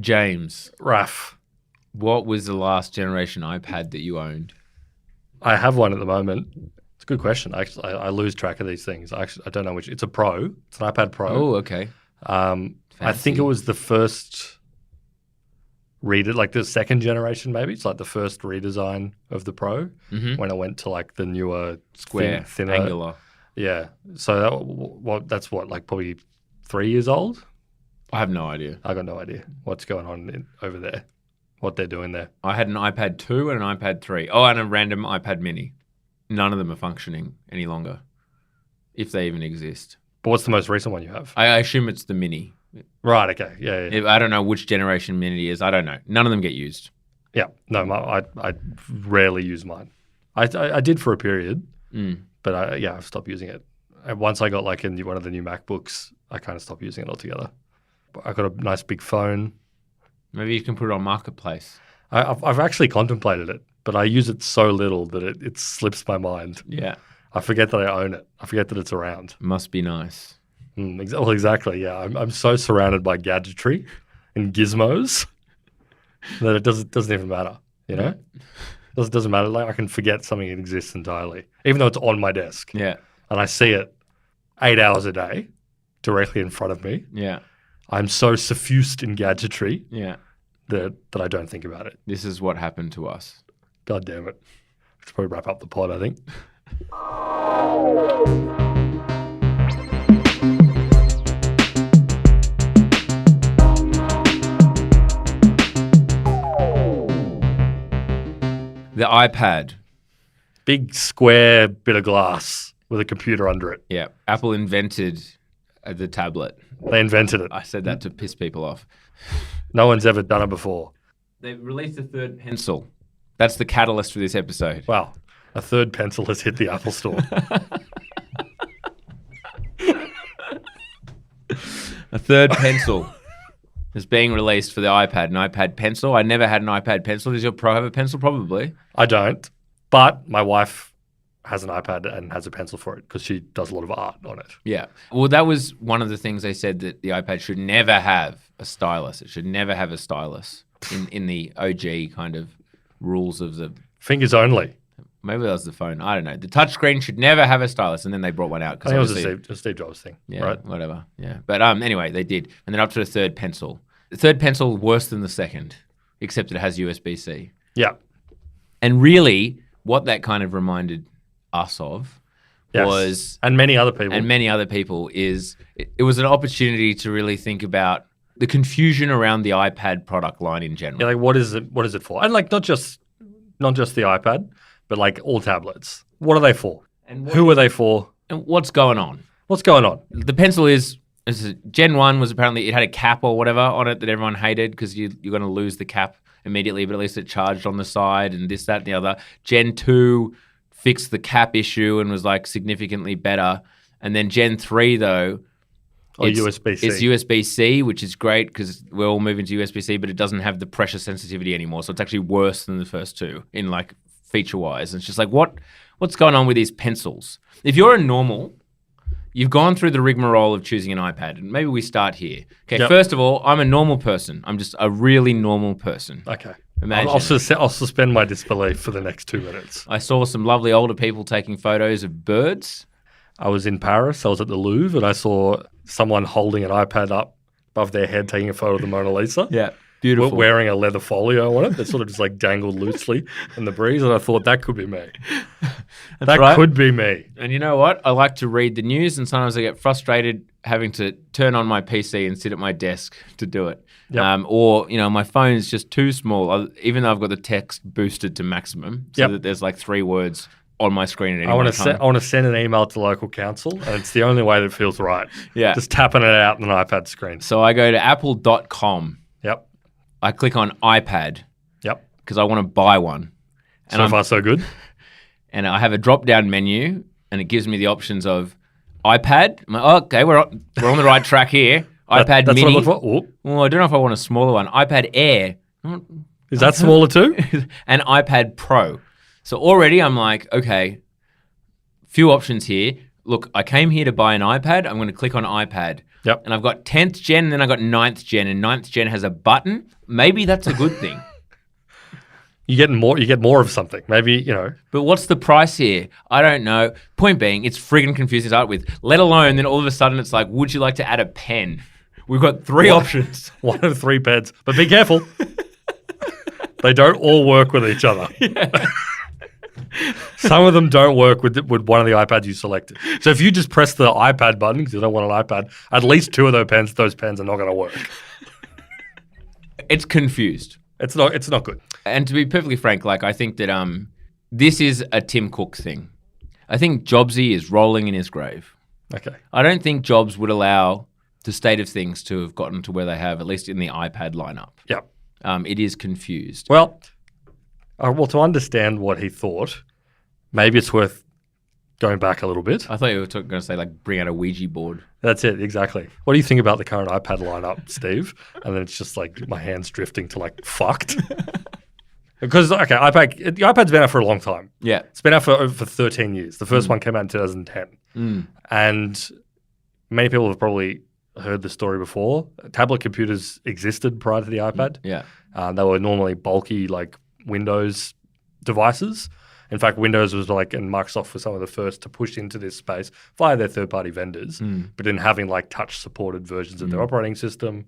James, Raf. what was the last generation iPad that you owned? I have one at the moment. It's a good question. Actually, I lose track of these things. I don't know which. It's a Pro. It's an iPad Pro. Oh, okay. I think it was the first like the second generation maybe. It's like the first redesign of the Pro when it went to like the newer Square, thinner. angular. Yeah. So that's like probably 3 years old. I have no idea. I got no idea what's going on over there, what they're doing there. I had an iPad 2 and an iPad 3. Oh, and a random iPad mini. None of them are functioning any longer, if they even exist. But what's the most recent one you have? I assume it's the mini. Right, okay. Yeah. I don't know which generation mini it is. I don't know. None of them get used. Yeah. No, I rarely use mine. I did for a period, but I've stopped using it. And once I got like in one of the new MacBooks, I kind of stopped using it altogether. I got a nice big phone. Maybe you can put it on Marketplace. I've actually contemplated it, but I use it so little that it slips my mind. Yeah. I forget that I own it. I forget that it's around. Must be nice. Well, exactly. Yeah, I'm so surrounded by gadgetry and gizmos that it doesn't even matter. You know, it doesn't matter. Like I can forget something exists entirely, even though it's on my desk. Yeah. And I see it 8 hours a day, directly in front of me. Yeah. I'm so suffused in gadgetry. Yeah. That I don't think about it. This is what happened to us. God damn it. Let's probably wrap up the pod, I think. The iPad. Big square bit of glass with a computer under it. Yeah. Apple invented the tablet. They invented it. I said that to piss people off. No one's ever done it before. They released a third pencil. That's the catalyst for this episode. Wow. A third pencil has hit the Apple Store. A third pencil is being released for the iPad, an iPad pencil. I never had an iPad pencil. Does your Pro have a pencil? Probably. I don't. But my wife has an iPad and has a pencil for it because she does a lot of art on it. Yeah. Well, that was one of the things they said, that the iPad should never have a stylus. It should never have a stylus in the OG kind of rules of the... Fingers only. Maybe that was the phone. I don't know. The touchscreen should never have a stylus, and then they brought one out. I think it was a Steve Jobs thing. Yeah, right? Whatever. Yeah. But anyway, they did. And then up to the third pencil. The third pencil, worse than the second, except it has USB-C. Yeah. And really, what that kind of reminded us of was... And many other people. Is it was an opportunity to really think about the confusion around the iPad product line in general. Yeah, like what is it for? And like not just the iPad, but like all tablets. What are they for? And who are they for? And what's going on? What's going on? The pencil is Gen 1 was apparently, it had a cap or whatever on it that everyone hated because you're going to lose the cap immediately, but at least it charged on the side and this, that, and the other. Gen 2 fixed the cap issue and was like significantly better. And then Gen 3 though, USB-C. It's USB-C, which is great because we're all moving to USB-C, but it doesn't have the pressure sensitivity anymore. So it's actually worse than the first two in like feature-wise. And it's just like, what's going on with these pencils? If you're a normal, you've gone through the rigmarole of choosing an iPad. And maybe we start here. Okay, First of all, I'm a normal person. I'm just a really normal person. Okay. Imagine. I'll suspend my disbelief for the next 2 minutes. I saw some lovely older people taking photos of birds. I was in Paris. I was at the Louvre, and I saw someone holding an iPad up above their head, taking a photo of the Mona Lisa. Yeah, beautiful. Wearing a leather folio on it that sort of just like dangled loosely in the breeze, and I thought that could be me. That could be me. And you know what? I like to read the news, and sometimes I get frustrated having to turn on my PC and sit at my desk to do it. Yep. Or, my phone is just too small, even though I've got the text boosted to maximum, so that there's like 3 words on my screen at any time. I want to send an email to local council, and it's the only way that feels right. Yeah. Just tapping it out on an iPad screen. So I go to apple.com. Yep. I click on iPad. Yep. Because I want to buy one. And so far, so good. And I have a drop-down menu, and it gives me the options of iPad. I'm like, okay, we're on the right track here. iPad that's mini. What I look for. Well, I don't know if I want a smaller one. iPad Air. Is that smaller too? And iPad Pro. So already I'm like, okay, few options here. Look, I came here to buy an iPad. I'm going to click on iPad. Yep. And I've got 10th gen, and then I've got 9th gen, and 9th gen has a button. Maybe that's a good thing. You get more of something. Maybe, you know. But what's the price here? I don't know. Point being, it's friggin' confusing to start with. Let alone then all of a sudden it's like, would you like to add a pen? We've got 3 options. 1 of 3 pens. But be careful. They don't all work with each other. Yeah. Some of them don't work with one of the iPads you selected. So if you just press the iPad button because you don't want an iPad, at least 2 of those pens are not going to work. It's confused. It's not good. And to be perfectly frank, like I think that this is a Tim Cook thing. I think Jobsy is rolling in his grave. Okay. I don't think Jobs would allow the state of things to have gotten to where they have, at least in the iPad lineup. Yeah. It is confused. Well, to understand what he thought, maybe it's worth going back a little bit. I thought you were going to say like bring out a Ouija board. That's it, exactly. What do you think about the current iPad lineup, Steve? And then it's just like my hand's drifting to like fucked. Because, okay, the iPad's been out for a long time. Yeah. It's been out for 13 years. The first one came out in 2010. And many people have probably heard the story before. Tablet computers existed prior to the iPad. Yeah. They were normally bulky, like Windows devices. In fact, Windows was like, and Microsoft was some of the first to push into this space via their third-party vendors, but in having like touch-supported versions of their operating system.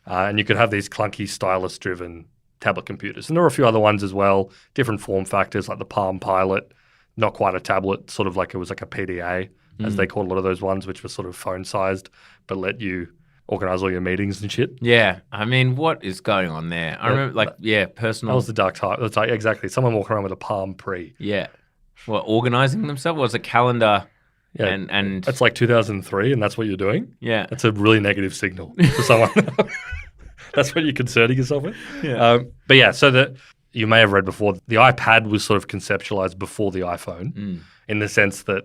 And you could have these clunky, stylus-driven tablet computers. And there were a few other ones as well, different form factors like the Palm Pilot, not quite a tablet, sort of like it was like a PDA, as they called a lot of those ones, which were sort of phone-sized, but let you organize all your meetings and shit. Yeah. I mean, what is going on there? I remember, personal. That was the dark time. That's like, exactly. Someone walking around with a Palm Pre. Yeah. What, organizing themselves? Was a calendar? Yeah. And that's like 2003, and that's what you're doing? Yeah. That's a really negative signal for someone. That's what you're concerning yourself with? Yeah. But yeah, so that you may have read before, the iPad was sort of conceptualized before the iPhone in the sense that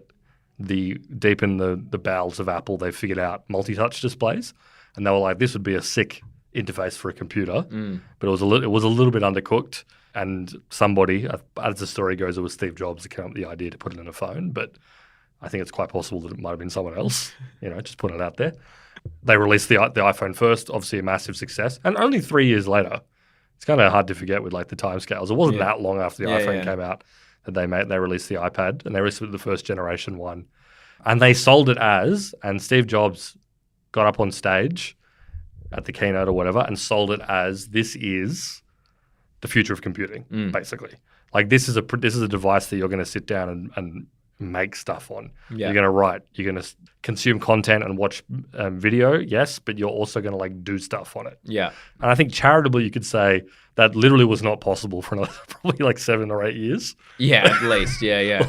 deep in the bowels of Apple, they figured out multi-touch displays. And they were like, this would be a sick interface for a computer, but it was a little bit undercooked. And somebody, as the story goes, it was Steve Jobs that came up with the idea to put it in a phone. But I think it's quite possible that it might have been someone else. Just putting it out there. They released the iPhone first, obviously a massive success, and only 3 years later, it's kind of hard to forget with like the timescales. It wasn't that long after the iPhone came out that they released the iPad, and they released the first generation one, and they sold it and Steve Jobs got up on stage at the keynote or whatever and sold it as this is the future of computing, basically. Like this is a device that you're going to sit down and make stuff on. Yeah. You're going to write. You're going to consume content and watch video, yes, but you're also going to like do stuff on it. Yeah. And I think charitably you could say that literally was not possible for another probably like 7 or 8 years. Yeah, at least. Yeah.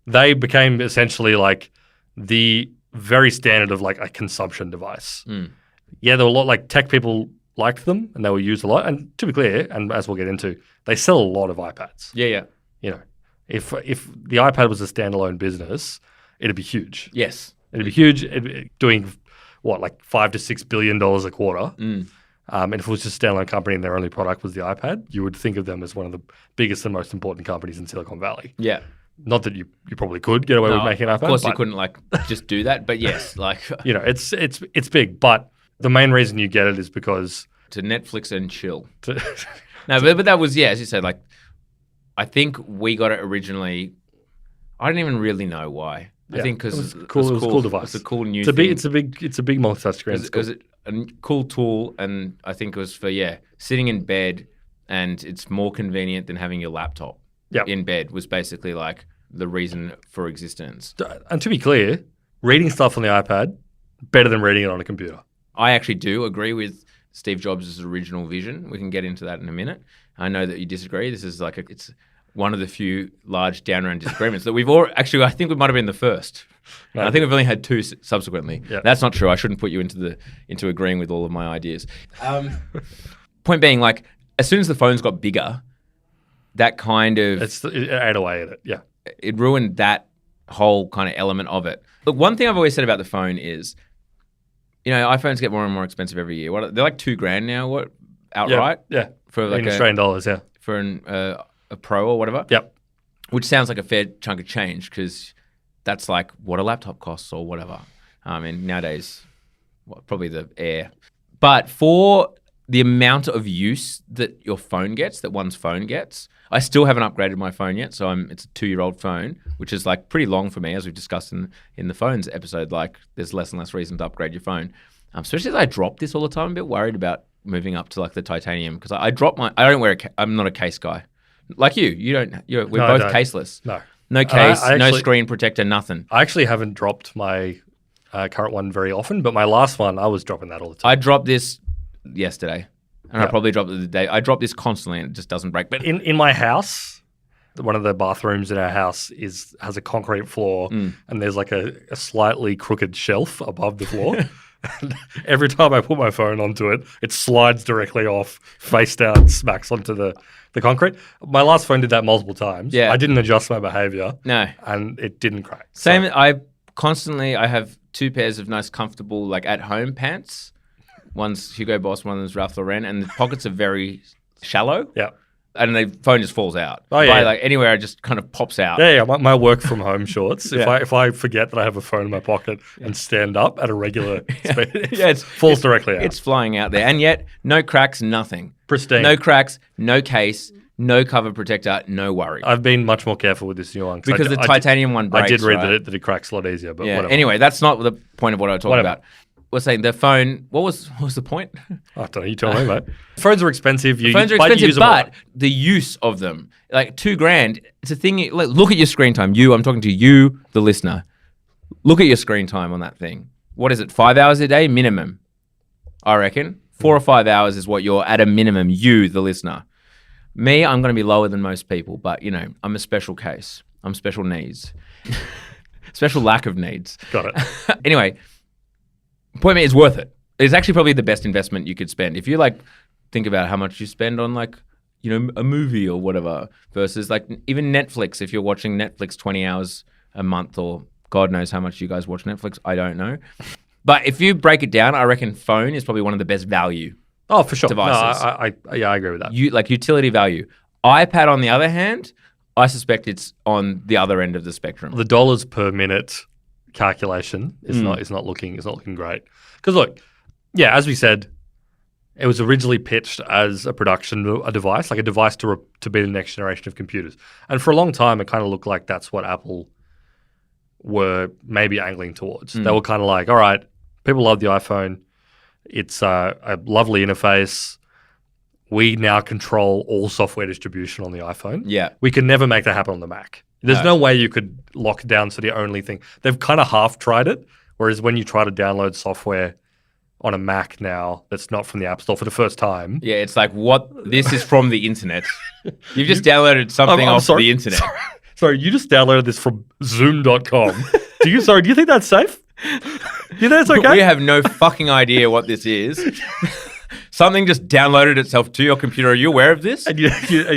They became essentially like the very standard of like a consumption device. Yeah, there were a lot like tech people liked them and they were used a lot. And to be clear, and as we'll get into, they sell a lot of iPads. Yeah. If the iPad was a standalone business, it'd be huge. Yes. It'd be huge. It'd be doing what, like $5 to $6 billion a quarter. And if it was just a standalone company and their only product was the iPad, you would think of them as one of the biggest and most important companies in Silicon Valley. Yeah. Not that you probably could get away with making an iPad. Of course, you couldn't like just do that, but yes, like it's big. But the main reason you get it is because to Netflix and chill. No, but that was as you said. Like, I think we got it originally. I don't even really know why. I think because it was cool. It was a cool device. It's a cool new thing. It's a big multi-touch screen. It was a cool tool, and I think it was for sitting in bed, and it's more convenient than having your laptop. In bed was basically like the reason for existence. And to be clear, reading stuff on the iPad better than reading it on a computer. I actually do agree with Steve Jobs' original vision. We can get into that in a minute. I know that you disagree. This is like it's one of the few large down-round disagreements that we've all actually. I think we might have been the first. I think we've only had 2 subsequently. Yeah. That's not true. I shouldn't put you into agreeing with all of my ideas. Point being, like as soon as the phones got bigger, that kind of it ate away at it. Yeah, it ruined that whole kind of element of it. Look, one thing I've always said about the phone is, iPhones get more and more expensive every year. They're like $2,000 now. What outright? Yeah, for like in Australian dollars. Yeah, for a Pro or whatever. Yep. Which sounds like a fair chunk of change because that's like what a laptop costs or whatever. I mean, nowadays probably the Air. But for the amount of use that your phone gets, that one's phone gets, I still haven't upgraded my phone yet. So it's a 2-year-old phone, which is like pretty long for me, as we've discussed in the phones episode. Like there's less and less reason to upgrade your phone. Especially as I drop this all the time. I'm a bit worried about moving up to like the titanium because I drop I don't wear I'm not a case guy. Like we're both caseless. No case, no screen protector, nothing. I actually haven't dropped my current one very often, but my last one, I was dropping that all the time. I dropped this yesterday, and I probably dropped it the day. I drop this constantly, and it just doesn't break. But in my house, one of the bathrooms in our house has a concrete floor, and there's like a slightly crooked shelf above the floor. And every time I put my phone onto it, it slides directly off, face down, smacks onto the concrete. My last phone did that multiple times. Yeah. I didn't adjust my behavior. No. And it didn't crack. Same. So. I have 2 pairs of nice, comfortable, like at-home pants. One's Hugo Boss, one's Ralph Lauren, and the pockets are very shallow. Yeah. And the phone just falls out. Oh, yeah. Like anywhere, it just kind of pops out. Yeah. My work from home shorts. If I forget that I have a phone in my pocket and stand up at a regular speed, it falls directly out. It's flying out there. And yet, no cracks, nothing. Pristine. No cracks, no case, no cover protector, no worry. I've been much more careful with this new one. Because the titanium one breaks, I did read right? that it cracks a lot easier, but whatever. Anyway, that's not the point of what I was talking about. We're saying the phone. What was the point? I don't know. You tell me, mate. Phones are expensive. Phones are expensive, but the use of them, like $2,000, it's a thing. Look at your screen time. I'm talking to you, the listener. Look at your screen time on that thing. What is it? 5 hours a day minimum, I reckon. 4 or 5 hours is what you're at a minimum. You, the listener. Me, I'm going to be lower than most people, but I'm a special case. I'm special needs, special lack of needs. Got it. Anyway. Point being, it's worth it. It's actually probably the best investment you could spend. If you think about how much you spend on a movie or whatever versus even Netflix. If you're watching Netflix 20 hours a month or God knows how much you guys watch Netflix, I don't know. But if you break it down, I reckon phone is probably one of the best value. Oh, for sure. Devices. No, I agree with that. Utility value. iPad, on the other hand, I suspect it's on the other end of the spectrum. The dollars per minute calculation is not looking great. Because look, as we said, it was originally pitched as a device, like a device to be the next generation of computers. And for a long time, it kind of looked like that's what Apple were maybe angling towards. They were kind of like, all right, people love the iPhone. It's a lovely interface. We now control all software distribution on the iPhone. Yeah. We can never make that happen on the Mac. There's no way you could lock down to the only thing. They've kind of half tried it, whereas when you try to download software on a Mac now that's not from the App Store for the first time. Yeah, it's like, what? This is from the internet. You've just downloaded something off the internet. Sorry, you just downloaded this from Zoom.com. Do you think that's safe? Do you think that's okay? We have no fucking idea what this is. Something just downloaded itself to your computer. Are you aware of this? And you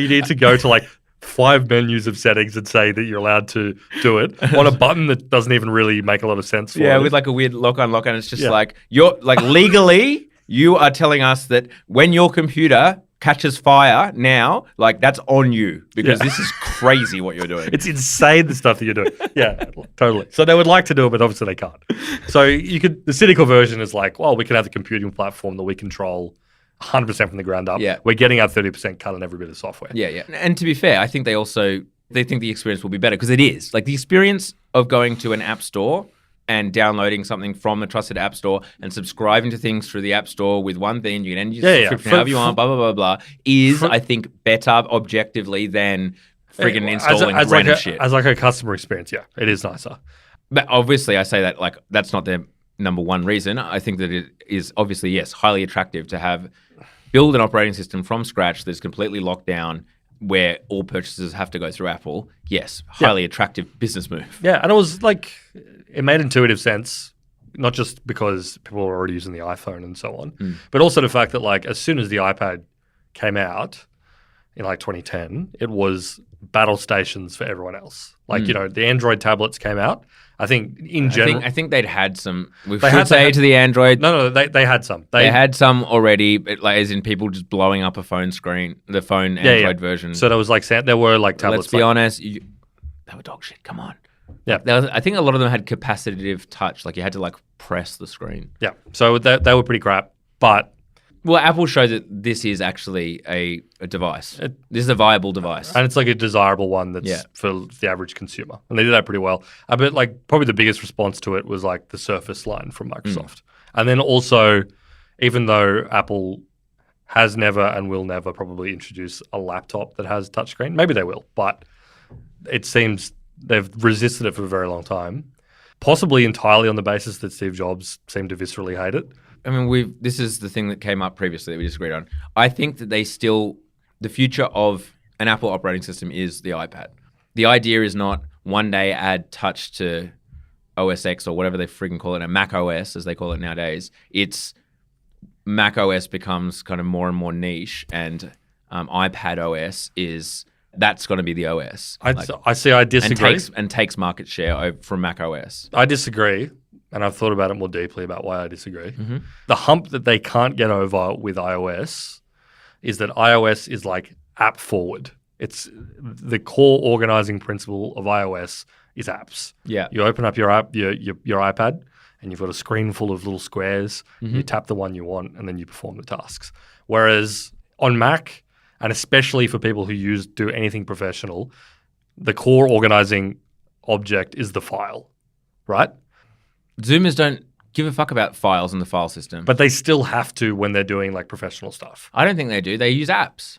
need to go to 5 menus of settings and say that you're allowed to do it on a button that doesn't even really make a lot of sense for with a weird lock-unlock, and it's just you're legally, you are telling us that when your computer catches fire now, that's on you because this is crazy what you're doing. It's insane the stuff that you're doing. Yeah, totally. So they would like to do it, but obviously they can't. So the cynical version is we can have the computing platform that we control 100% from the ground up. Yeah. We're getting our 30% cut on every bit of software. Yeah. And to be fair, I think they think the experience will be better because it is. The experience of going to an app store and downloading something from a trusted app store and subscribing to things through the app store with one thing, you can end your subscription however you want, blah, blah, blah, blah, is, I think, better objectively than friggin' installing random shit. As a customer experience, it is nicer. But obviously, I say that that's not their number one reason. I think that it is obviously, yes, highly attractive to build an operating system from scratch that's completely locked down where all purchases have to go through Apple. Yes, highly attractive business move. Yeah, and it was it made intuitive sense, not just because people were already using the iPhone and so on, but also the fact that as soon as the iPad came out in 2010, it was battle stations for everyone else. The Android tablets came out. I think in general, I think they'd had some. We should say to the Android. No, they had some. They had some already, as in people just blowing up a phone screen, the phone Android version. So there was there were tablets. Let's be honest, they were dog shit. Come on. Yeah. I think a lot of them had capacitive touch. Like you had to like press the screen. Yeah. So they were pretty crap. But Well, Apple showed that this is actually a device. This is a viable device. and it's like a desirable one that's for the average consumer. And they did that pretty well. But like probably the biggest response to it was like the Surface line from Microsoft. And then also, even though Apple has never and will never probably introduce a laptop that has touchscreen, maybe they will, but it seems they've resisted it for a very long time, possibly entirely on the basis that Steve Jobs seemed to viscerally hate it. I mean, this is the thing that came up previously that we disagreed on. I think that the future of an Apple operating system is the iPad. The idea is not one day add touch to OS X or whatever they friggin' call it, a Mac OS as they call it nowadays. It's Mac OS becomes kind of more and more niche, and iPad OS that's going to be the OS. I disagree. And takes market share from Mac OS. I disagree. And I've thought about it more deeply about why I disagree. The hump that they can't get over with iOS is that iOS is like app forward. It's the core organizing principle of iOS is apps. Yeah. You open up your app, your iPad, and you've got a screen full of little squares. You tap the one you want, and then you perform the tasks. Whereas on Mac, and especially for people who do anything professional, the core organizing object is the file, right? Zoomers don't give a fuck about files in the file system. But they still have to when they're doing like professional stuff. I don't think they do. They use apps.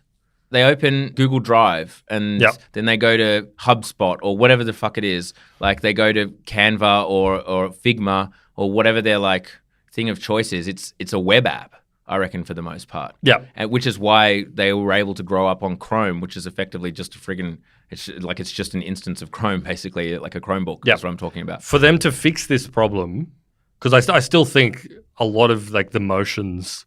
They open Google Drive and then they go to HubSpot or whatever the fuck it is. Like they go to Canva or Figma or whatever their like thing of choice is. It's a web app, I reckon, for the most part. Yeah. Which is why they were able to grow up on Chrome, which is effectively just a friggin' it's just an instance of Chrome, basically, like a Chromebook. That's what I'm talking about. For them to fix this problem, because I still think a lot of like the motions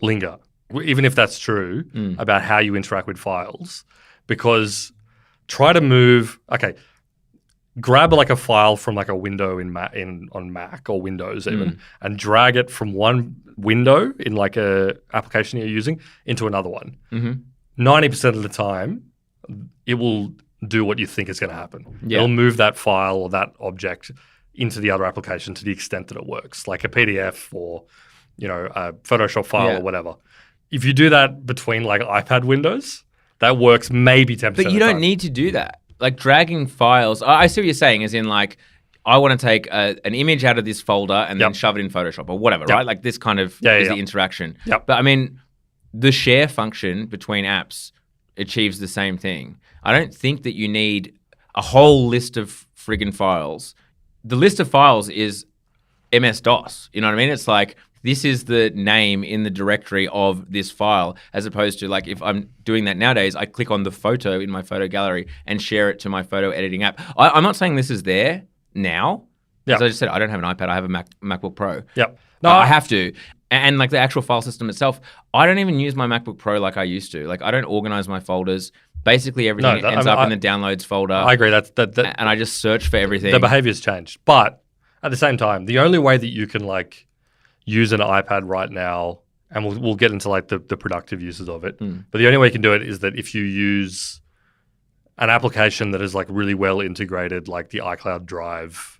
linger, even if that's true, about how you interact with files. Because try to grab like a file from like a window on Mac or Windows even, and drag it from one window in like a application you're using into another one. 90% of the time, it will do what you think is going to happen. It'll move that file or that object into the other application to the extent that it works, like a PDF or a Photoshop file or whatever. If you do that between like iPad windows, that works maybe 10% of the time. But you don't need to do that. Like dragging files, I see what you're saying, as in like, I want to take an image out of this folder and then shove it in Photoshop or whatever, right? Like this kind of is the interaction. But I mean, the share function between apps achieves the same thing. I don't think that you need a whole list of friggin' files. The list of files is MS-DOS. You know what I mean? It's like, this is the name in the directory of this file, as opposed to like if I'm doing that nowadays, I click on the photo in my photo gallery and share it to my photo editing app. I'm not saying this is there now. As I just said, I don't have an iPad. I have a MacBook Pro. No, I have to. And like the actual file system itself, I don't even use my MacBook Pro like I used to. Like I don't organize my folders. Basically, everything ends up in the downloads folder. I agree. And I just search for everything. The behavior's changed. But at the same time, the only way that you can like use an iPad right now, and we'll get into like the productive uses of it, but the only way you can do it is that if you use an application that is like really well integrated, like the iCloud Drive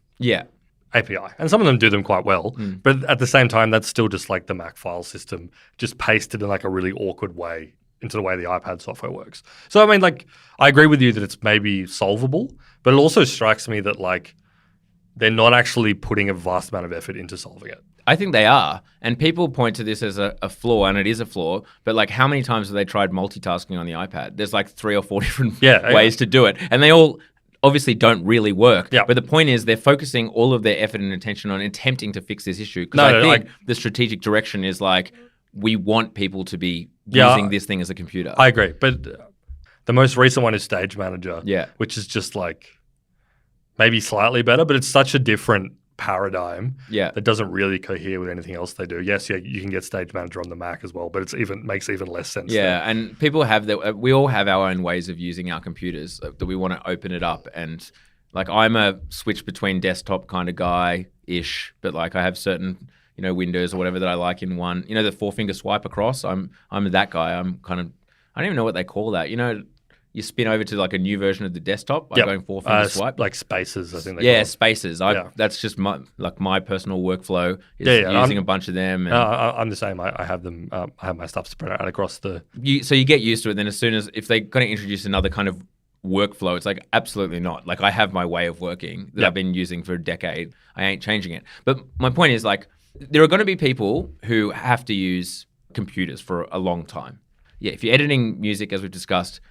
API. And some of them do them quite well, but at the same time, that's still just like the Mac file system, just pasted in like a really awkward way into the way the iPad software works. So, I mean, like, I agree with you that it's maybe solvable, but it also strikes me that like they're not actually putting a vast amount of effort into solving it. I think they are. And people point to this as a flaw, and it is a flaw. But like, how many times have they tried multitasking on the iPad? There's like 3 or 4 different ways to do it. And they all obviously don't really work. But the point is they're focusing all of their effort and attention on attempting to fix this issue. Because I think the strategic direction is like, we want people to be using this thing as a computer. I agree. But the most recent one is Stage Manager, which is just like maybe slightly better, but it's such a different paradigm that doesn't really cohere with anything else they do. Yes, you can get Stage Manager on the Mac as well, but makes even less sense. And people have we all have our own ways of using our computers that we want to open it up. And like, I'm a switch between desktop kind of guy-ish, but like I have certain windows or whatever that I like in one. The 4-finger swipe across. I'm that guy. I'm kind of, I don't even know what they call that. you spin over to like a new version of the desktop by Yep. going 4-finger swipe. Like spaces, I think they Yeah, call it. spaces. That's just my personal workflow is Yeah, using a bunch of them. And I'm the same. I have them. I have my stuff spread out across the. so you get used to it. Then as soon as if they're going to introduce another kind of workflow, it's like absolutely not. Like I have my way of working that I've been using for a decade. I ain't changing it. But my point is like there are going to be people who have to use computers for a long time. Yeah, if you're editing music, as we've discussed,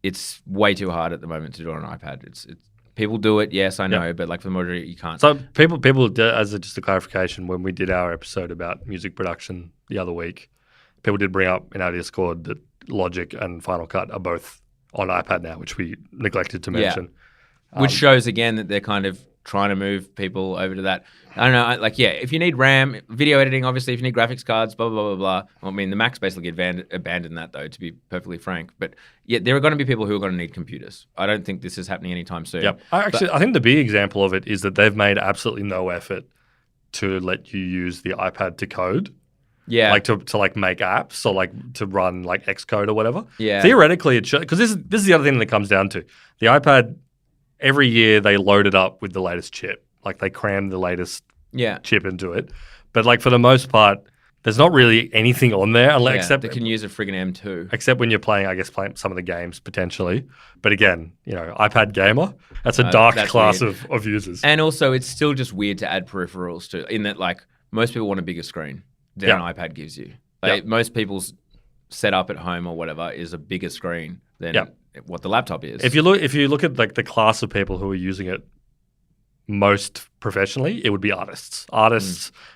it's way too hard at the moment to do it on an iPad. It's people do it, yes, I know, but like for the majority, you can't. So people, as just a clarification, when we did our episode about music production the other week, people did bring up in our Discord that Logic and Final Cut are both on iPad now, which we neglected to mention. Which shows again that they're kind of trying to move people over to that. I don't know, if you need RAM, video editing, obviously, if you need graphics cards, blah, blah, blah, blah. I mean, the Macs basically abandoned that, though, to be perfectly frank. But yeah, there are going to be people who are going to need computers. I don't think this is happening anytime soon. Yep. I think the big example of it is that they've made absolutely no effort to let you use the iPad to code. Yeah. Like to make apps or like to run like Xcode or whatever. Yeah. Theoretically, it should, because this is the other thing that it comes down to. The iPad, every year they load it up with the latest chip. Like they cram the latest chip into it. But like for the most part, there's not really anything on there except they can use a friggin' M2. Except when you're playing some of the games potentially. But again, iPad gamer, that's a dark class of users. And also it's still just weird to add peripherals to, in that like most people want a bigger screen than an iPad gives you. Like most people's setup at home or whatever is a bigger screen than what the laptop is. If you look at like the class of people who are using it most professionally, it would be artists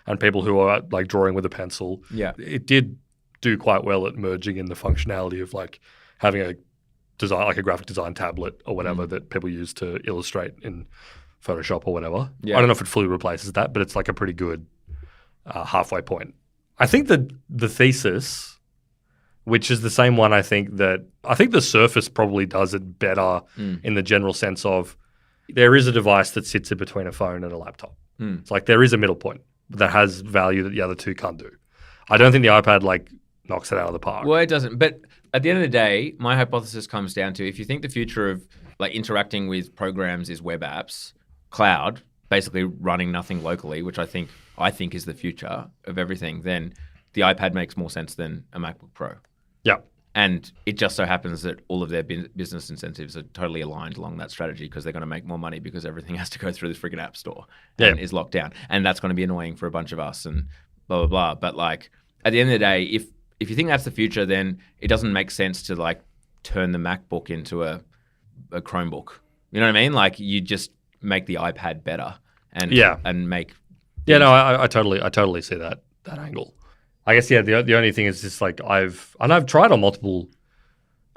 and people who are like drawing with a pencil. Yeah, it did do quite well at merging in the functionality of like having a design, like a graphic design tablet or whatever that people use to illustrate in Photoshop or whatever. Yeah. I don't know if it fully replaces that, but it's like a pretty good halfway point. I think that the thesis, which is the same one, I think the Surface probably does it better in the general sense of there is a device that sits in between a phone and a laptop. It's like there is a middle point that has value that the other two can't do. I don't think the iPad like knocks it out of the park. Well, it doesn't. But at the end of the day, my hypothesis comes down to if you think the future of like interacting with programs is web apps, cloud, basically running nothing locally, which I think is the future of everything, then the iPad makes more sense than a MacBook Pro. Yeah. And it just so happens that all of their business incentives are totally aligned along that strategy because they're going to make more money because everything has to go through this freaking app store and is locked down. And that's going to be annoying for a bunch of us and blah, blah, blah. But like at the end of the day, if you think that's the future, then it doesn't make sense to like turn the MacBook into a Chromebook. You know what I mean? Like you just make the iPad better and make... Yeah, no, I totally see that angle. I guess, the only thing is just like I've tried on multiple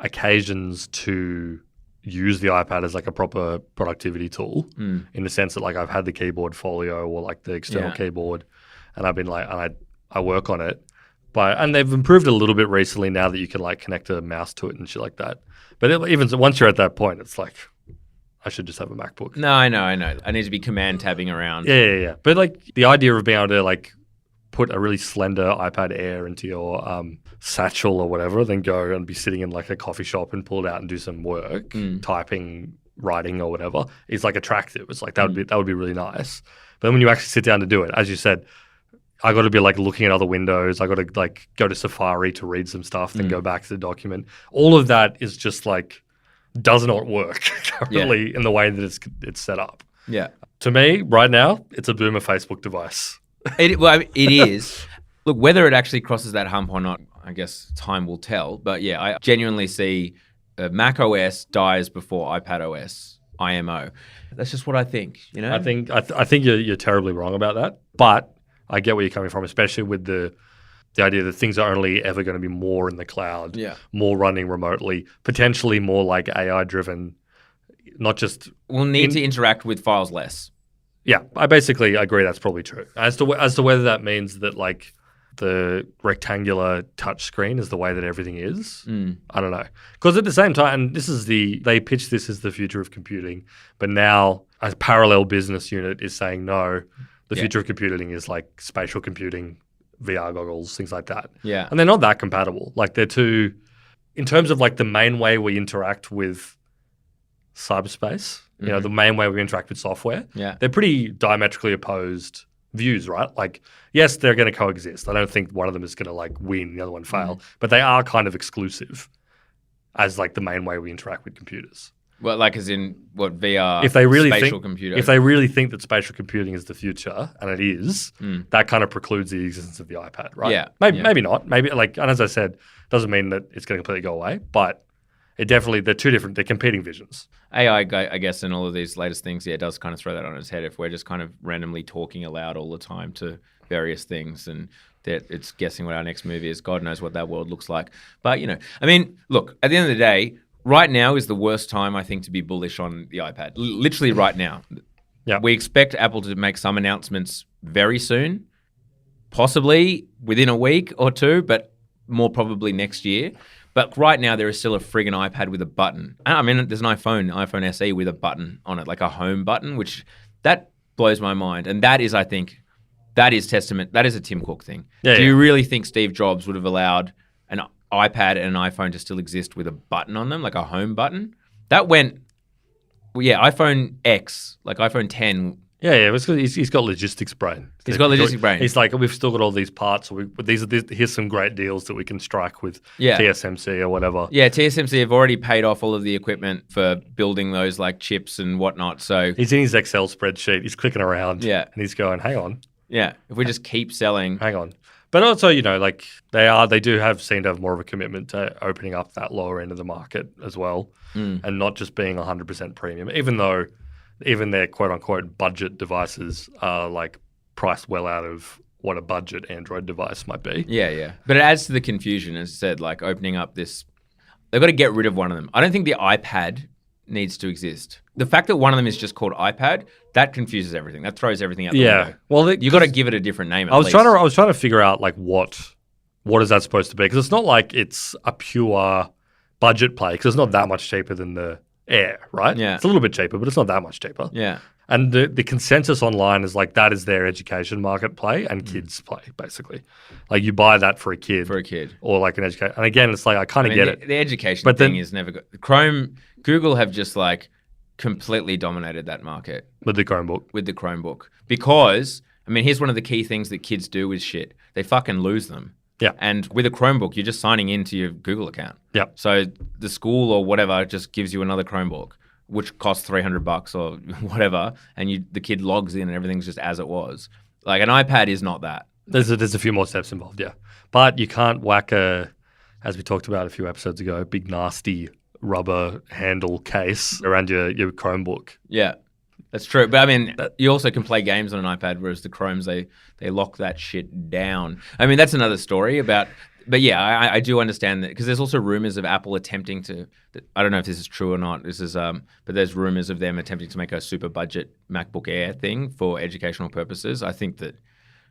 occasions to use the iPad as like a proper productivity tool in the sense that like I've had the keyboard folio or like the external keyboard and I've been like, and I work on it. And they've improved a little bit recently now that you can like connect a mouse to it and shit like that. But even once you're at that point, it's like, I should just have a MacBook. No, I know. I need to be command tabbing around. Yeah. But like the idea of being able to like put a really slender iPad Air into your satchel or whatever, then go and be sitting in like a coffee shop and pull it out and do some work, typing, writing or whatever, is like attractive. It's like that would be really nice. But then when you actually sit down to do it, as you said, I got to be like looking at other windows. I got to like go to Safari to read some stuff, then go back to the document. All of that is just like does not work currently in the way that it's set up. Yeah. To me, right now, it's a boomer Facebook device. It is. Look, whether it actually crosses that hump or not, I guess time will tell. But yeah, I genuinely see Mac OS dies before iPad OS, IMO. That's just what I think. I think you're terribly wrong about that. But I get where you're coming from, especially with the idea that things are only ever going to be more in the cloud, more running remotely, potentially more like AI driven, not just... We'll need to interact with files less. Yeah, I basically agree that's probably true. As to whether that means that like the rectangular touch screen is the way that everything is, I don't know. Because at the same time, they pitched this as the future of computing, but now a parallel business unit is saying no, the future of computing is like spatial computing, VR goggles, things like that. Yeah. And they're not that compatible. Like they're two in terms of like the main way we interact with cyberspace, you know, the main way we interact with software, they're pretty diametrically opposed views, right? Like, yes, they're going to coexist. I don't think one of them is going to like win, the other one fail, but they are kind of exclusive as like the main way we interact with computers. Well, like as in what VR, if they really spatial think, computer. If they really think that spatial computing is the future, and it is, that kind of precludes the existence of the iPad, right? Yeah. Maybe not. Maybe like, and as I said, doesn't mean that it's going to completely go away, but it definitely, they're competing visions. AI, I guess, and all of these latest things, it does kind of throw that on its head if we're just kind of randomly talking aloud all the time to various things and that it's guessing what our next movie is. God knows what that world looks like. But, you know, I mean, look, at the end of the day, right now is the worst time, I think, to be bullish on the iPad. Literally right now. Yeah. We expect Apple to make some announcements very soon, possibly within a week or two, but more probably next year. But right now, there is still a friggin' iPad with a button. I mean, there's an iPhone SE with a button on it, like a home button, which that blows my mind. And that is, I think, that is testament. That is a Tim Cook thing. Do you really think Steve Jobs would have allowed an iPad and an iPhone to still exist with a button on them, like a home button? That went, iPhone X, like iPhone 10. Yeah, he's got logistics brain. He's got logistics brain. He's like, we've still got all these parts. Here's some great deals that we can strike with TSMC or whatever. Yeah, TSMC have already paid off all of the equipment for building those like chips and whatnot. So he's in his Excel spreadsheet. He's clicking around. Yeah, and he's going, hang on. Yeah, if we just keep selling. Hang on. But also, you know, like they seem to have more of a commitment to opening up that lower end of the market as well, and not just being 100% premium, even though even their quote unquote budget devices are like priced well out of what a budget Android device might be. Yeah. But it adds to the confusion, as I said, like opening up this, they've got to get rid of one of them. I don't think the iPad needs to exist. The fact that one of them is just called iPad, that confuses everything. That throws everything out the window. Well, you got to give it a different name. I was trying to figure out like what is that supposed to be, because it's not like it's a pure budget play, because it's not that much cheaper than the Air, right? Yeah, it's a little bit cheaper, but it's not that much cheaper. Yeah, and the consensus online is like that is their education market play and kids play, basically. Like you buy that for a kid, or like an education. And again, it's like I kind of get it. The education thing is never good. Google have just like completely dominated that market with the Chromebook. Because I mean, here's one of the key things that kids do with shit: they fucking lose them. Yeah. And with a Chromebook, you're just signing into your Google account. Yeah. So the school or whatever just gives you another Chromebook, which costs $300 or whatever, and the kid logs in and everything's just as it was. Like an iPad is not that. There's a few more steps involved, yeah. But you can't whack as we talked about a few episodes ago, a big nasty rubber handle case around your Chromebook. Yeah. That's true. But I mean, you also can play games on an iPad, whereas the Chromes, they lock that shit down. I mean, that's another story about, but yeah, I do understand that, because there's also rumors of Apple attempting to, I don't know if this is true or not, but there's rumors of them attempting to make a super budget MacBook Air thing for educational purposes. I think that,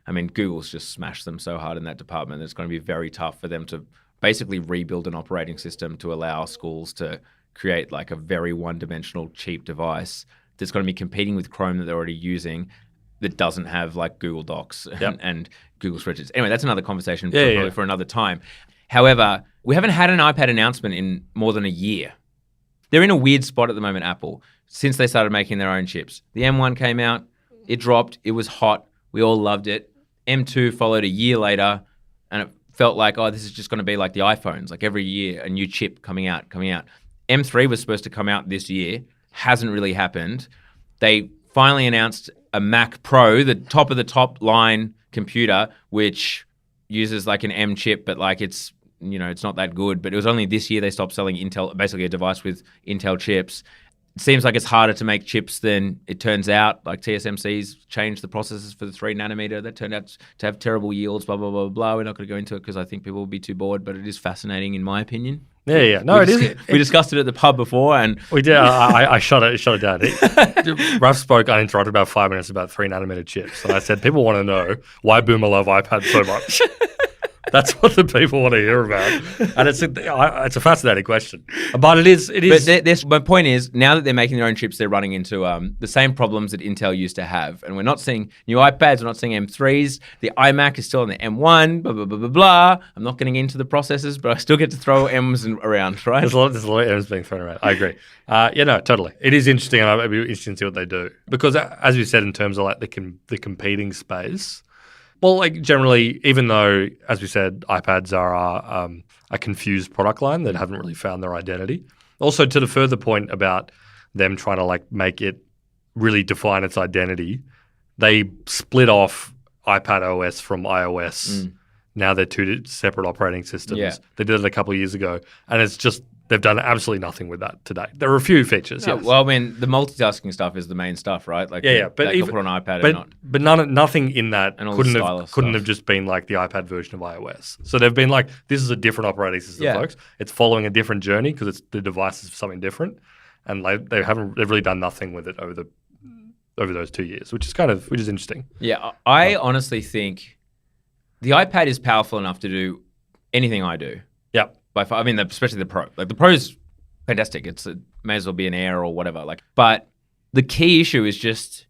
I mean, Google's just smashed them so hard in that department that it's going to be very tough for them to basically rebuild an operating system to allow schools to create like a very one-dimensional cheap device that's going to be competing with Chrome that they're already using, that doesn't have like Google Docs and Google Spreadsheets. Anyway, that's another conversation probably for another time. However, we haven't had an iPad announcement in more than a year. They're in a weird spot at the moment, Apple, since they started making their own chips. The M1 came out, it dropped, it was hot, we all loved it. M2 followed a year later, and it felt like, this is just going to be like the iPhones, like every year a new chip coming out. M3 was supposed to come out this year. Hasn't really happened. They finally announced a Mac Pro, the top of the top line computer, which uses like an M chip, but like it's not that good. But it was only this year they stopped selling Intel, basically a device with Intel chips. It seems like it's harder to make chips than it turns out. Like TSMC's changed the processes for the 3 nanometer. That turned out to have terrible yields, blah, blah, blah, blah. We're not going to go into it because I think people will be too bored, but it is fascinating in my opinion. Yeah. No, it is. We discussed it at the pub before, and we did. I shut it down. Ruff spoke uninterrupted about 5 minutes about 3 nanometer chips, and I said people want to know why Boomer love iPads so much. That's what the people want to hear about, and it's a fascinating question. But it is. But my point is, now that they're making their own chips, they're running into the same problems that Intel used to have, and we're not seeing new iPads, we're not seeing M3s. The iMac is still on the M1. Blah blah blah blah blah. I'm not getting into the processors, but I still get to throw M's around, right? There's a lot of M's being thrown around. I agree. No, totally. It is interesting, and it'll be interesting to see what they do because, as we said, in terms of like the competing space. Well, like generally, even though, as we said, iPads are a confused product line that haven't really found their identity. Also, to the further point about them trying to like make it really define its identity, they split off iPad OS from iOS. Now they're two separate operating systems. Yeah. They did it a couple of years ago, and it's just they've done absolutely nothing with that today. There are a few features. No, yes. well, I mean, the multitasking stuff is the main stuff, right? Like, But that even put on iPad but, and not. but nothing in that And all the stylus couldn't stuff. have just been like the iPad version of iOS. So they've been like, this is a different operating system, Yeah. folks. It's following a different journey because it's the device is something different, and they've really done nothing with it over those 2 years, which is interesting. Yeah, I honestly think the iPad is powerful enough to do anything I do. Yeah. By far, I mean, especially the Pro. Like the Pro's fantastic. It may as well be an Air or whatever. Like, but the key issue is just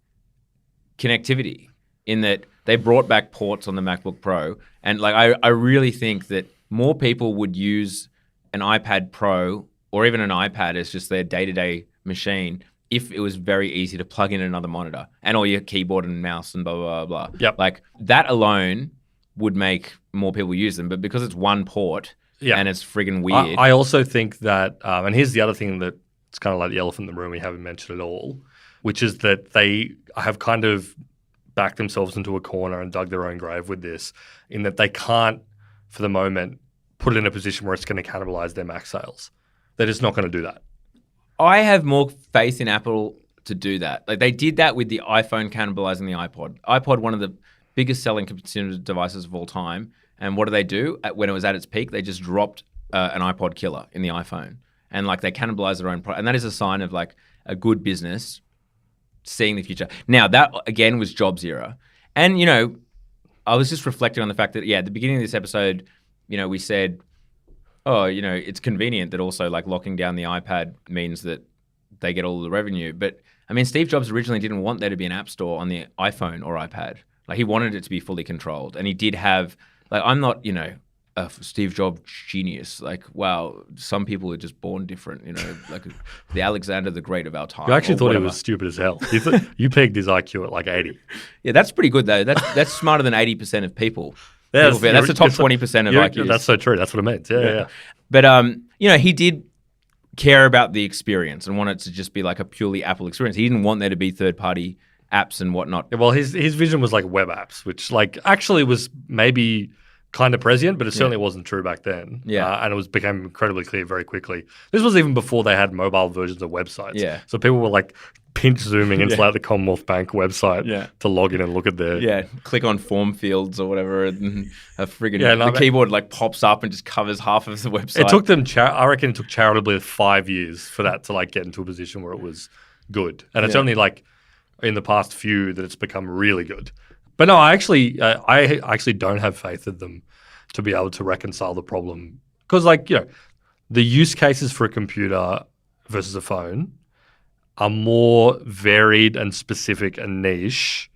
connectivity. In that they brought back ports on the MacBook Pro, and like I really think that more people would use an iPad Pro or even an iPad as just their day-to-day machine if it was very easy to plug in another monitor and all your keyboard and mouse and blah blah blah blah. Yep. Like that alone would make more people use them, but because it's one port. Yeah. And it's friggin' weird. I also think that, and here's the other thing that it's kind of like the elephant in the room we haven't mentioned at all, which is that they have kind of backed themselves into a corner and dug their own grave with this, in that they can't, for the moment, put it in a position where it's going to cannibalize their Mac sales. They're just not going to do that. I have more faith in Apple to do that. Like they did that with the iPhone cannibalizing the iPod. iPod, one of the biggest selling consumer devices of all time. And what do they do? When it was at its peak, they just dropped an iPod killer in the iPhone. And like they cannibalized their own product. And that is a sign of like a good business seeing the future. Now, that again was Jobs era. And, you know, I was just reflecting on the fact that, at the beginning of this episode, you know, we said, oh, you know, it's convenient that also like locking down the iPad means that they get all the revenue. But I mean, Steve Jobs originally didn't want there to be an app store on the iPhone or iPad. Like he wanted it to be fully controlled. And he did have, like, I'm not, you know, a Steve Jobs genius. Like, wow, some people are just born different, you know, like the Alexander the Great of our time. You actually thought whatever. he was stupid as hell. You pegged his IQ at like 80. Yeah, that's pretty good though. That's smarter than 80% of people. That's That's the top 20% of IQs. That's so true. That's what it means. Yeah. But you know, he did care about the experience and wanted it to just be like a purely Apple experience. He didn't want there to be third-party apps and whatnot. Yeah, well, his vision was like web apps, which like actually was maybe kind of prescient, but it certainly wasn't true back then. Yeah. And it became incredibly clear very quickly. This was even before they had mobile versions of websites. Yeah. So people were like pinch zooming into like the Commonwealth Bank website to log in and look at their... Yeah, click on form fields or whatever, and a friggin' the keyboard like pops up and just covers half of the website. It took them, I reckon it took charitably 5 years for that to like get into a position where it was good. And it's only like in the past few that it's become really good. But no, I actually don't have faith in them to be able to reconcile the problem. Because like, you know, the use cases for a computer versus a phone are more varied and specific and niche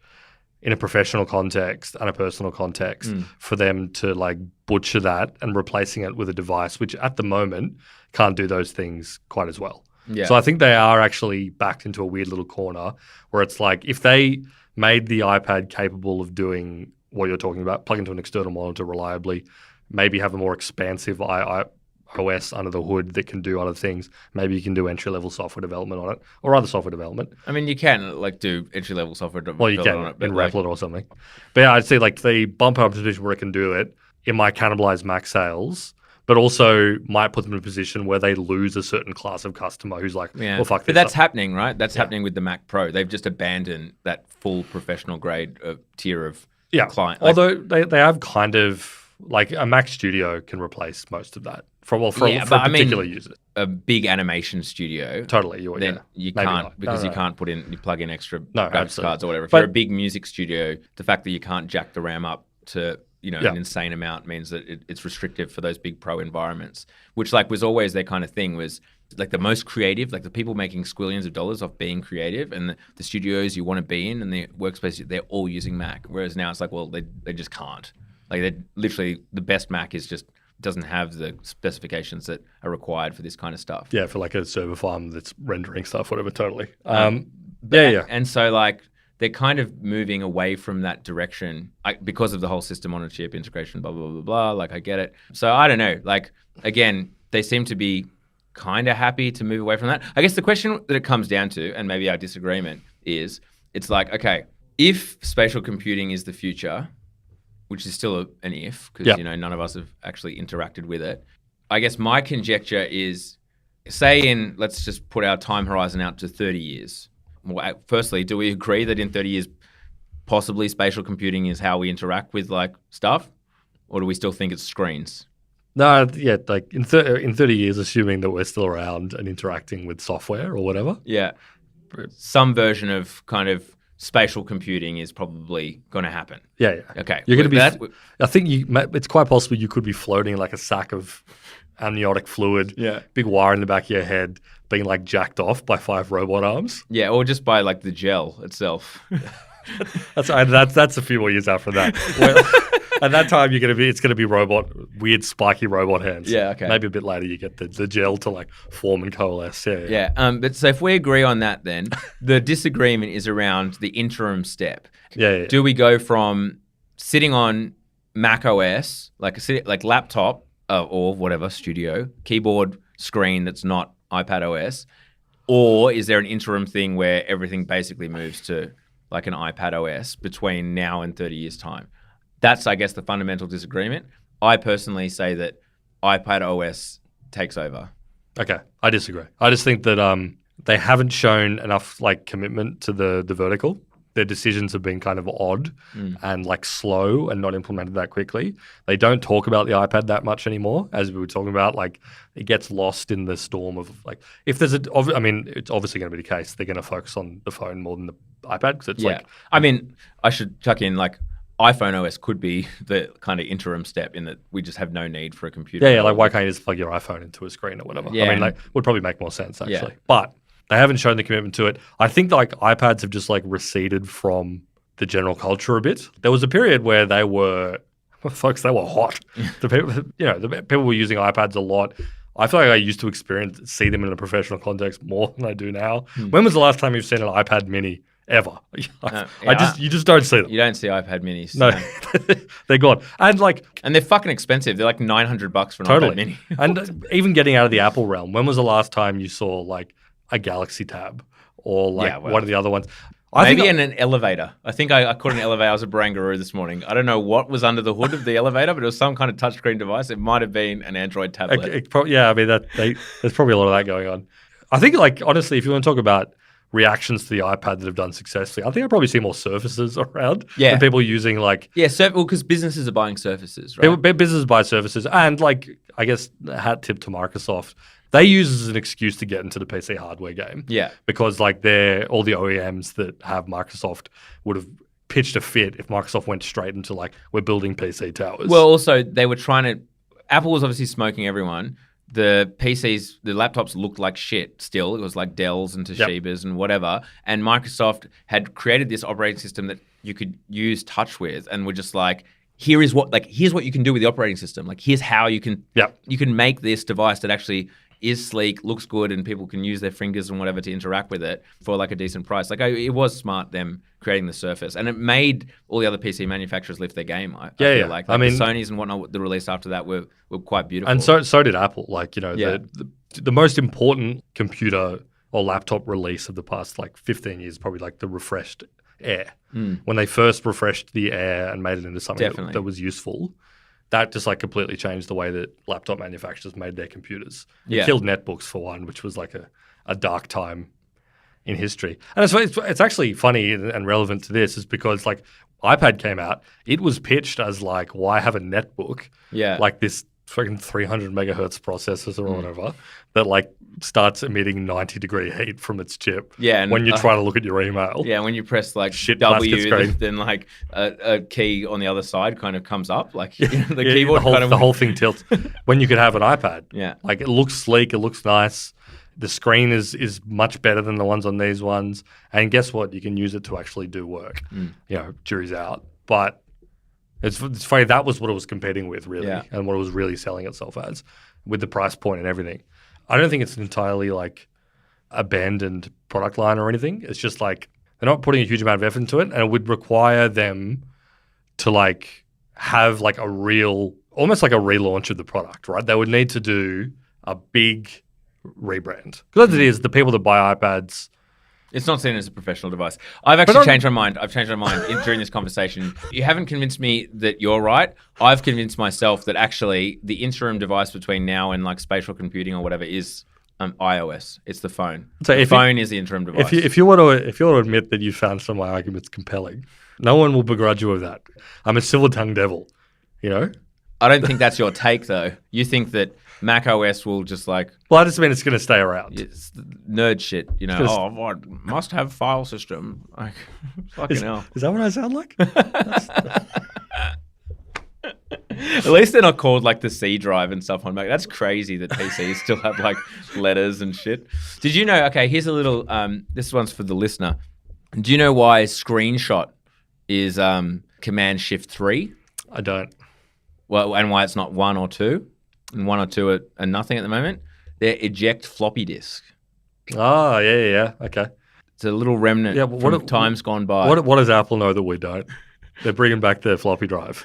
in a professional context and a personal context for them to like butcher that and replacing it with a device which at the moment can't do those things quite as well. Yeah. So I think they are actually backed into a weird little corner where it's like if they made the iPad capable of doing what you're talking about, plug into an external monitor reliably, maybe have a more expansive OS under the hood that can do other things. Maybe you can do entry-level software development on it or other software development. I mean, you can like do entry-level software development Well, you can on it, in like, Replit or something. But yeah, I'd say like they bump up to a position where it can do it. It might cannibalize Mac sales, but also might put them in a position where they lose a certain class of customer who's like, well, fuck this. But that's happening, right? That's happening with the Mac Pro. They've just abandoned that full professional grade tier of client. Although they have kind of like a Mac Studio can replace most of that for a particular user. A big animation studio. Totally. You Maybe can't not. because No. you can't you plug in extra graphics absolutely. cards or whatever. If But- you're a big music studio, the fact that you can't jack the RAM up to an insane amount means that it's restrictive for those big pro environments, which like was always their kind of thing, was like the most creative, like the people making squillions of dollars off being creative, and the studios you want to be in and the workspace, they're all using Mac. Whereas now it's like, well, they just can't. Like they literally, the best Mac is just doesn't have the specifications that are required for this kind of stuff. Yeah, for like a server farm that's rendering stuff, whatever, totally. And so like they're kind of moving away from that direction because of the whole system on a chip integration, blah, blah, blah, blah. Like I get it. So I don't know. Like, again, they seem to be kind of happy to move away from that. I guess the question that it comes down to, and maybe our disagreement is, it's like, okay, if spatial computing is the future, which is still an if, because none of us have actually interacted with it. I guess my conjecture is, say let's just put our time horizon out to 30 years. Well, firstly, do we agree that in 30 years, possibly spatial computing is how we interact with like stuff? Or do we still think it's screens? No, yeah, like in 30 years, assuming that we're still around and interacting with software or whatever. Yeah. Some version of kind of spatial computing is probably going to happen. Yeah, yeah. Okay. You're going to be. I think it's quite possible you could be floating like a sack of amniotic fluid. Yeah. Big wire in the back of your head, being like jacked off by 5 robot arms. Yeah, or just by like the gel itself. That's a few more years after that. Well, at that time, it's gonna be weird spiky robot hands. Yeah, okay. Maybe a bit later you get the gel to like form and coalesce. Yeah. But so if we agree on that, then the disagreement is around the interim step. Yeah. Do we go from sitting on Mac OS, like laptop or whatever studio keyboard screen that's not iPad OS, or is there an interim thing where everything basically moves to like an iPad OS between now and 30 years' time? That's, I guess, the fundamental disagreement. I personally say that iPad OS takes over. Okay, I disagree. I just think that they haven't shown enough like commitment to the vertical. Their decisions have been kind of odd and like slow and not implemented that quickly. They don't talk about the iPad that much anymore, as we were talking about. Like it gets lost in the storm of like if there's it's obviously going to be the case. They're going to focus on the phone more than the iPad because it's like. I mean, I should chuck in like iPhone OS could be the kind of interim step in that we just have no need for a computer. Yeah. Like why can't you just plug your iPhone into a screen or whatever? Yeah, I mean, like would probably make more sense actually, but. They haven't shown the commitment to it. I think like iPads have just like receded from the general culture a bit. There was a period where they were hot. The people were using iPads a lot. I feel like I used to see them in a professional context more than I do now. When was the last time you've seen an iPad Mini ever? You just don't see them. You don't see iPad Minis. No, they're gone. And they're fucking expensive. They're like $900 for an iPad Mini. And even getting out of the Apple realm, when was the last time you saw like a Galaxy Tab or one of the other ones? Maybe in an elevator. I think I caught an elevator. I was a Barangaroo this morning. I don't know what was under the hood of the elevator, but it was some kind of touchscreen device. It might have been an Android tablet. I mean, there's probably a lot of that going on. I think, like, honestly, if you want to talk about reactions to the iPad that have done successfully, I think I probably see more Surfaces around than people using like... Yeah, because businesses are buying Surfaces, right? Businesses buy Surfaces. And, like, I guess, hat tip to Microsoft, they use it as an excuse to get into the PC hardware game. Yeah. Because like all the OEMs that have Microsoft would have pitched a fit if Microsoft went straight into like, we're building PC towers. Well, also they were Apple was obviously smoking everyone. The PCs, the laptops looked like shit still. It was like Dells and Toshibas and whatever. And Microsoft had created this operating system that you could use touch with and were just like, here's what you can do with the operating system. Like here's how you can make this device that actually is sleek, looks good, and people can use their fingers and whatever to interact with it for like a decent price. Like it was smart them creating the Surface, and it made all the other PC manufacturers lift their game. I feel like I mean, the Sonys and whatnot, the release after that were quite beautiful. And so did Apple. Like the most important computer or laptop release of the past like 15 years, probably like the refreshed Air. When they first refreshed the Air and made it into something that was useful. That just like completely changed the way that laptop manufacturers made their computers. It killed netbooks for one, which was like a dark time in history. And it's actually funny and relevant to this is because like iPad came out, it was pitched as like, why have a netbook? Yeah. Like this fucking 300 megahertz processors or whatever that like starts emitting 90-degree heat from its chip. Yeah, and, when you're trying to look at your email. Yeah, when you press like Shit W, basket screen. then like a key on the other side kind of comes up. Like the Yeah, keyboard the whole thing tilts. When you could have an iPad. Yeah. Like it looks sleek, it looks nice. The screen is much better than the ones on these ones. And guess what? You can use it to actually do work. Jury's out. But it's funny, that was what it was competing with, really, and what it was really selling itself as, with the price point and everything. I don't think it's an entirely like abandoned product line or anything. It's just like they're not putting a huge amount of effort into it, and it would require them to like have like almost like a relaunch of the product, right? They would need to do a big rebrand. Because it is, the people that buy iPads, it's not seen as a professional device. I've actually changed my mind. I've changed my mind during this conversation. You haven't convinced me that you're right. I've convinced myself that actually the interim device between now and like spatial computing or whatever is iOS. It's the phone. So the phone is the interim device. If you want to admit that you found some of my arguments compelling, no one will begrudge you of that. I'm a silver-tongued devil, you know? I don't think that's your take, though. You think that Mac OS will just like... Well, I just mean it's going to stay around. It's nerd shit, you know. Must have file system. Like, fucking hell. Is that what I sound like? At least they're not called like the C drive and stuff on Mac. That's crazy that PCs still have like letters and shit. Did you know? Okay, here's a little. This one's for the listener. Do you know why screenshot is Command Shift 3? I don't. Well, and why it's not 1 or 2, and 1 or 2 are nothing at the moment. They're eject floppy disk. Oh yeah, okay. It's a little remnant from times gone by. What does Apple know that we don't? They're bringing back their floppy drive.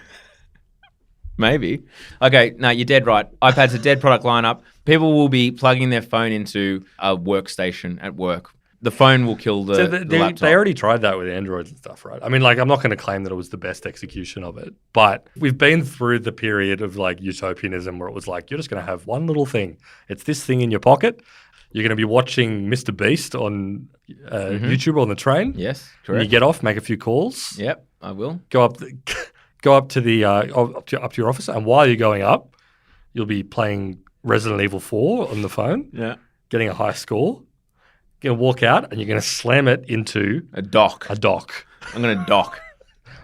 Maybe. Okay, no, you're dead right. iPad's a dead product lineup. People will be plugging their phone into a workstation at work. The phone will kill the laptop. They already tried that with Androids and stuff, right? I mean, like, I'm not going to claim that it was the best execution of it, but we've been through the period of like utopianism where it was like, you're just going to have one little thing. It's this thing in your pocket. You're going to be watching Mr. Beast on YouTube on the train. Yes, correct. You get off, make a few calls. Yep, I will. Go up to your office, and while you're going up, you'll be playing Resident Evil 4 on the phone. Yeah, getting a high score. You're going to walk out, and you're going to slam it into a dock. I'm going to dock.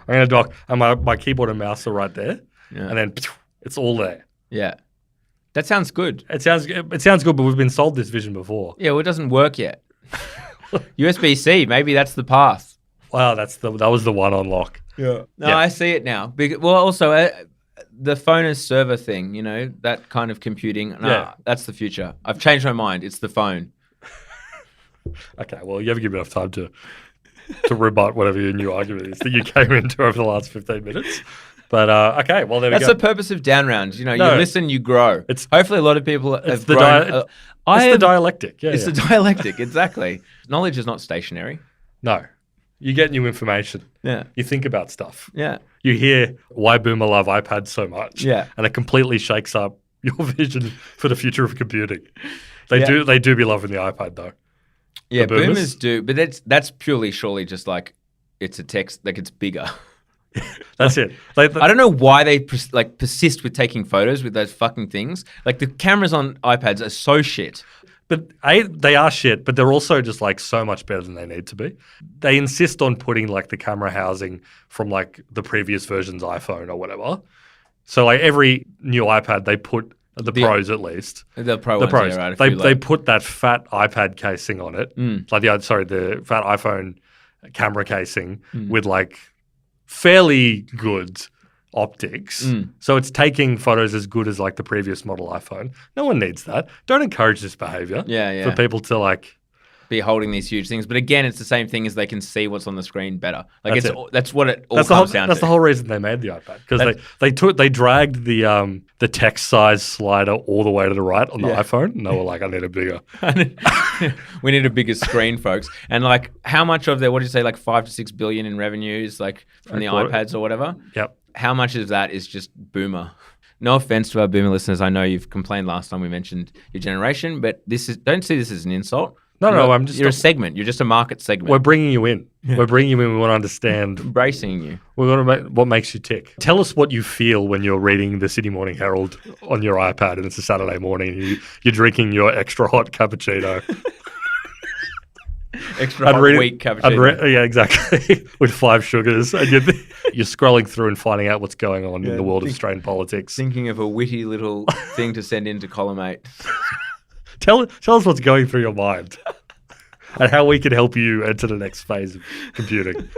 And my keyboard and mouse are right there. Yeah. And then it's all there. Yeah. That sounds good. It sounds good, but we've been sold this vision before. Yeah, well, it doesn't work yet. USB-C, maybe that's the path. Wow, that was the one on lock. Yeah. No, yeah. I see it now. Well, also, the phone as server thing, you know, that kind of computing. That's the future. I've changed my mind. It's the phone. Okay, well, you haven't given enough time to rebut whatever your new argument is that you came into over the last 15 minutes. But, okay, well, there we go. That's the purpose of Down Rounds. You know, you listen, you grow. Hopefully a lot of people have grown. It's the dialectic. It's the dialectic, exactly. Knowledge is not stationary. No. You get new information. Yeah. You think about stuff. Yeah. You hear why boomer love iPads so much. Yeah. And it completely shakes up your vision for the future of computing. They do be loving the iPad, though. Yeah, boomers do. But that's purely surely just like it's a text, like it's bigger. That's it. I don't know why they persist with taking photos with those fucking things. Like the cameras on iPads are so shit. But they are shit, but they're also just like so much better than they need to be. They insist on putting like the camera housing from like the previous version's iPhone or whatever. So like every new iPad they put the Pros at least. The Pros. Yeah, right, they put that fat iPad casing on it. Like the fat iPhone camera casing with like fairly good optics. So it's taking photos as good as like the previous model iPhone. No one needs that. Don't encourage this behavior. Yeah. For people to like be holding these huge things. But again, it's the same thing as they can see what's on the screen better. Like that's what it all comes down to. That's the whole reason they made the iPad. Because they dragged the text size slider all the way to the right on the iPhone. And they were like, I need a bigger. We need a bigger screen, folks. And like how much of their, what did you say, like 5 to 6 billion in revenues, like from the iPads or whatever? Yep. How much of that is just boomer? No offense to our boomer listeners. I know you've complained last time we mentioned your generation, but don't see this as an insult. No, I'm just... You're a segment. You're just a market segment. We're bringing you in. We're bringing you in. We want to understand. Embracing you. We want to make what makes you tick. Tell us what you feel when you're reading the Sydney Morning Herald on your iPad and it's a Saturday morning and you're drinking your extra hot cappuccino. Extra hot wheat cappuccino. Yeah, exactly. With 5 sugars. And you're scrolling through and finding out what's going on in the world of Australian politics. Thinking of a witty little thing to send into column 8. Tell us what's going through your mind and how we can help you enter the next phase of computing.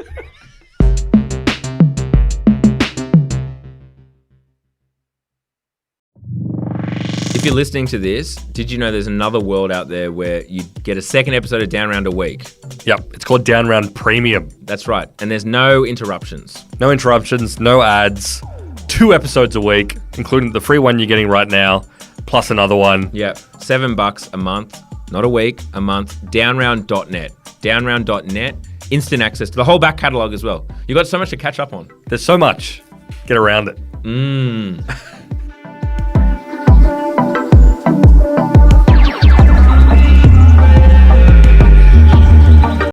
If you're listening to this, did you know there's another world out there where you get a second episode of Down Round a week? Yep, it's called Down Round Premium. That's right, and there's no interruptions. No interruptions, no ads, 2 episodes a week, including the free one you're getting right now, plus another one. Yeah, $7 a month, not a week, a month. Downround.net. Downround.net. Instant access to the whole back catalogue as well. You've got so much to catch up on. There's so much. Get around it.